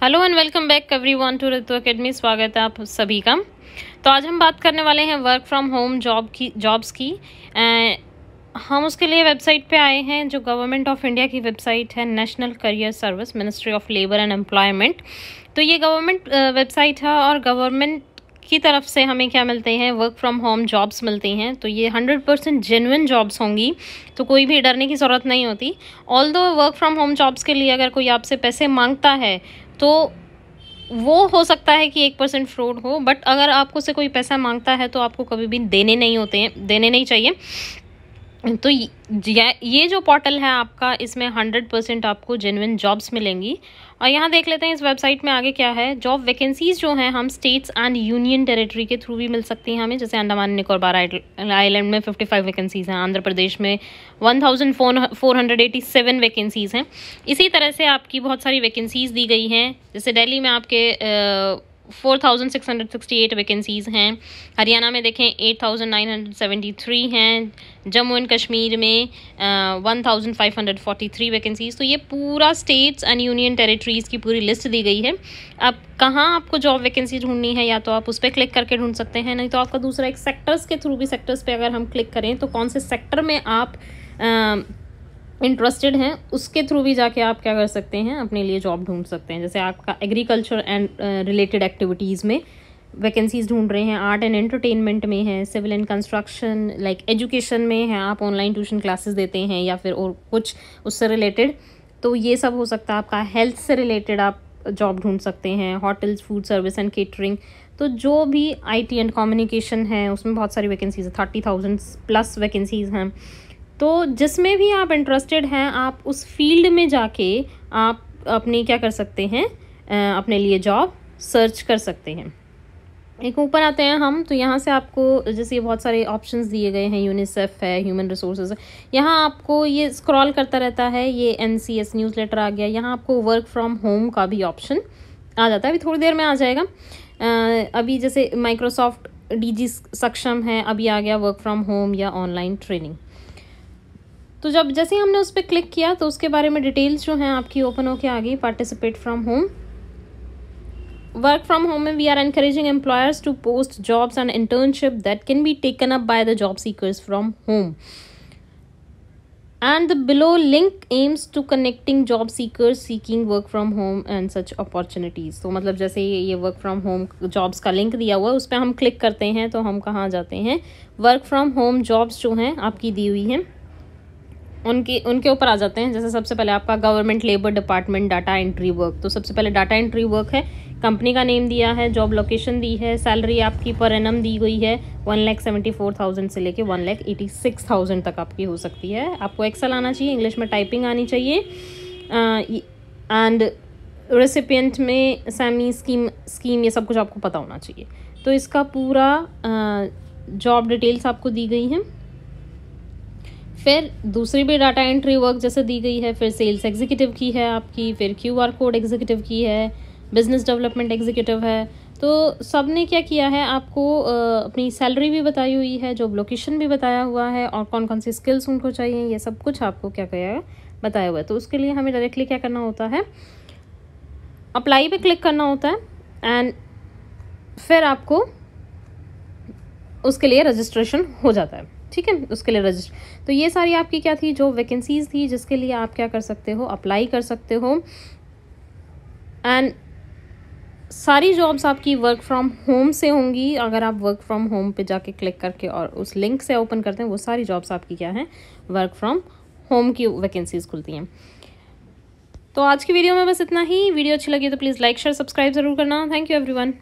Hello and welcome back everyone to Ritu academy. स्वागत है आप सभी का। तो आज हम बात करने वाले हैं वर्क फ्रॉम होम जॉब्स की। हम उसके लिए वेबसाइट पे आए हैं जो गवर्नमेंट ऑफ इंडिया की वेबसाइट है, national career service, ministry of labour and employment. तो ये गवर्नमेंट वेबसाइट है और गवर्नमेंट की तरफ से हमें क्या मिलते हैं, वर्क फ्रॉम होम जॉब्स मिलती हैं। तो ये 100% जेन्युइन जॉब्स होंगी, तो कोई भी डरने की ज़रूरत नहीं होती। Although work from home jobs के लिए अगर कोई आपसे पैसे मांगता है तो वो हो सकता है कि 1% फ्रॉड हो, बट अगर आपको से कोई पैसा मांगता है तो आपको कभी भी देने नहीं चाहिए। तो ये जो पोर्टल है आपका, इसमें 100% आपको जेन्युइन जॉब्स मिलेंगी। और यहाँ देख लेते हैं इस वेबसाइट में आगे क्या है। जॉब वैकेंसीज जो हैं हम स्टेट्स एंड यूनियन टेरिटरी के थ्रू भी मिल सकती हैं हमें। जैसे अंडमान निकोबार आइलैंड में 55 वैकेंसीज़ हैं, आंध्र प्रदेश में 1487 वैकेंसीज़ हैं। इसी तरह से आपकी बहुत सारी वैकेंसीज़ दी गई हैं। जैसे दिल्ली में आपके 4668 वैकेंसीज़ हैं। हरियाणा में देखें 8973 हैं। जम्मू एंड कश्मीर में 1543 वैकेंसीज़। तो ये पूरा स्टेट्स एंड यूनियन टेरिटरीज़ की पूरी लिस्ट दी गई है। अब कहाँ आपको जॉब वैकेंसी ढूंढनी है, या तो आप उस पर क्लिक करके ढूंढ सकते हैं, नहीं तो आपका दूसरा एक सेक्टर्स के थ्रू भी, सेक्टर्स पे अगर हम क्लिक करें तो कौन से सेक्टर में आप इंटरेस्टेड हैं उसके थ्रू भी जाके आप क्या कर सकते हैं, अपने लिए जॉब ढूंढ सकते हैं। जैसे आपका एग्रीकल्चर एंड रिलेटेड एक्टिविटीज़ में वैकेंसीज ढूंढ रहे हैं, आर्ट एंड एंटरटेनमेंट में है, civil and construction, like education में है, आप ऑनलाइन ट्यूशन क्लासेस देते हैं या फिर और कुछ उससे रिलेटेड, तो ये सब हो सकता है। आपका हेल्थ से रिलेटेड आप जॉब ढूंढ सकते हैं, hotels, food service and catering. तो जो भी IT एंड कम्युनिकेशन है उसमें बहुत सारी वैकेंसीज है, 30,000+ वैकेंसीज हैं। तो जिसमें भी आप इंटरेस्टेड हैं, आप उस फील्ड में जाके आप अपनी क्या कर सकते हैं, अपने लिए जॉब सर्च कर सकते हैं। एक ऊपर आते हैं हम, तो यहाँ से आपको जैसे बहुत सारे ऑप्शंस दिए गए हैं, यूनिसेफ है, ह्यूमन रिसोर्सेज है। यहाँ आपको ये स्क्रॉल करता रहता है, ये NCS न्यूज़लेटर आ गया। यहाँ आपको वर्क फ्रॉम होम का भी ऑप्शन आ जाता है, अभी थोड़ी देर में आ जाएगा। अभी जैसे माइक्रोसॉफ्ट DG सक्षम है, अभी आ गया वर्क फ्रॉम होम या ऑनलाइन ट्रेनिंग। तो जैसे हमने उस पर क्लिक किया तो उसके बारे में डिटेल्स जो हैं आपकी ओपन होके आ गई। Participate from home, work from home में we are encouraging employers to post jobs and internship that can be taken up by the job seekers from home and the below link aims to connecting job seekers seeking work from home and such opportunities. तो मतलब जैसे ये work from home jobs का link दिया हुआ है, उस पर हम क्लिक करते हैं तो हम कहाँ जाते हैं, वर्क फ्रॉम होम जॉब्स जो हैं आपकी दी हुई हैं उनके ऊपर आ जाते हैं। जैसे सबसे पहले आपका government labour department data entry work, तो सबसे पहले डाटा एंट्री वर्क है, कंपनी का नेम दिया है, जॉब लोकेशन दी है, सैलरी आपकी पर एनम दी गई है 1,74,000 से लेके 1,86,000 तक आपकी हो सकती है। आपको एक्सेल आना चाहिए, इंग्लिश में टाइपिंग आनी चाहिए, एंड रेसिपिएंट में सैमी स्कीम ये सब कुछ आपको पता होना चाहिए। तो इसका पूरा जॉब डिटेल्स आपको दी गई हैं। फिर दूसरी भी डाटा एंट्री वर्क जैसे दी गई है, फिर सेल्स एग्जीक्यूटिव की है आपकी, फिर QR कोड एग्जीक्यूटिव की है, बिजनेस डेवलपमेंट एग्जीक्यूटिव है। तो सब ने क्या किया है, आपको अपनी सैलरी भी बताई हुई है, जॉब लोकेशन भी बताया हुआ है, और कौन कौन सी स्किल्स उनको चाहिए, ये सब कुछ आपको क्या किया है, बताया हुआ है। तो उसके लिए हमें डायरेक्टली क्या करना होता है, अप्लाई पे क्लिक करना होता है, एंड फिर आपको उसके लिए रजिस्ट्रेशन हो जाता है। ठीक है, उसके लिए रजिस्टर। तो ये सारी आपकी क्या थी, जो वैकेंसीज थी जिसके लिए आप क्या कर सकते हो, अप्लाई कर सकते हो। एंड सारी जॉब्स आपकी वर्क फ्रॉम होम से होंगी। अगर आप वर्क फ्रॉम होम पे जाके क्लिक करके और उस लिंक से ओपन करते हैं, वो सारी जॉब्स आपकी क्या हैं, वर्क फ्रॉम होम की वैकेंसीज खुलती हैं। तो आज की वीडियो में बस इतना ही। वीडियो अच्छी लगी तो प्लीज़ लाइक शेयर सब्सक्राइब ज़रूर करना। Thank you everyone.